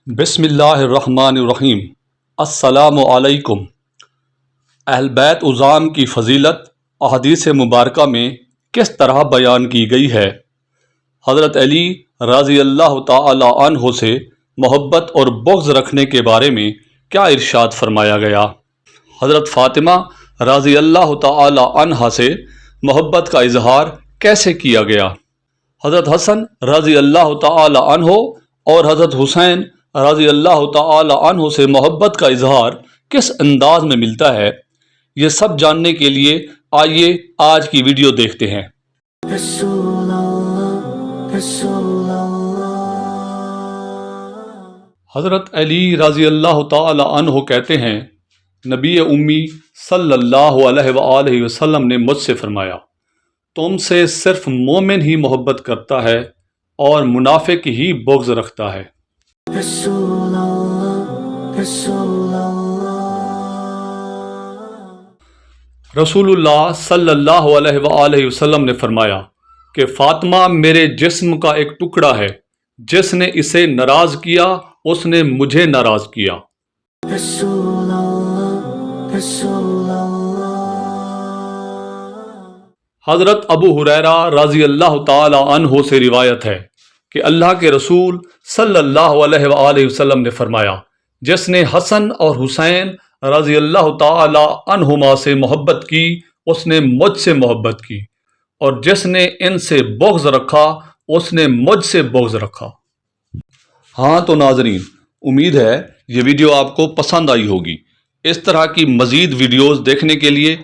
بسم اللہ الرحمن الرحیم۔ السلام علیکم۔ اہل بیت عظام کی فضیلت احادیث مبارکہ میں کس طرح بیان کی گئی ہے؟ حضرت علی رضی اللہ تعالی عنہ سے محبت اور بغض رکھنے کے بارے میں کیا ارشاد فرمایا گیا؟ حضرت فاطمہ رضی اللہ تعالی عنہ سے محبت کا اظہار کیسے کیا گیا؟ حضرت حسن رضی اللہ تعالی عنہ اور حضرت حسین رضی اللہ تعالی عنہ سے محبت کا اظہار کس انداز میں ملتا ہے؟ یہ سب جاننے کے لیے آئیے آج کی ویڈیو دیکھتے ہیں۔ حضرت علی رضی اللہ تعالی عنہ کہتے ہیں، نبی امی صلی اللہ علیہ وآلہ وسلم نے مجھ سے فرمایا، تم سے صرف مومن ہی محبت کرتا ہے اور منافق ہی بغض رکھتا ہے۔ رسول اللہ صلی اللہ علیہ وآلہ وسلم نے فرمایا کہ فاطمہ میرے جسم کا ایک ٹکڑا ہے، جس نے اسے ناراض کیا اس نے مجھے ناراض کیا۔ حضرت ابو ہریرہ رضی اللہ تعالی عنہ سے روایت ہے کہ اللہ کے رسول صلی اللہ علیہ وآلہ وسلم نے فرمایا، جس نے حسن اور حسین رضی اللہ تعالی عنہما سے محبت کی اس نے مجھ سے محبت کی، اور جس نے ان سے بغض رکھا اس نے مجھ سے بغض رکھا۔ ہاں تو ناظرین، امید ہے یہ ویڈیو آپ کو پسند آئی ہوگی۔ اس طرح کی مزید ویڈیوز دیکھنے کے لیے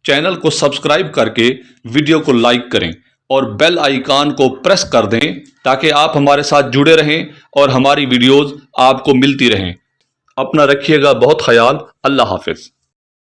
چینل کو سبسکرائب کر کے ویڈیو کو لائک کریں اور بیل آئیکن کو پریس کر دیں تاکہ آپ ہمارے ساتھ جڑے رہیں اور ہماری ویڈیوز آپ کو ملتی رہیں۔ اپنا رکھیے گا بہت خیال۔ اللہ حافظ۔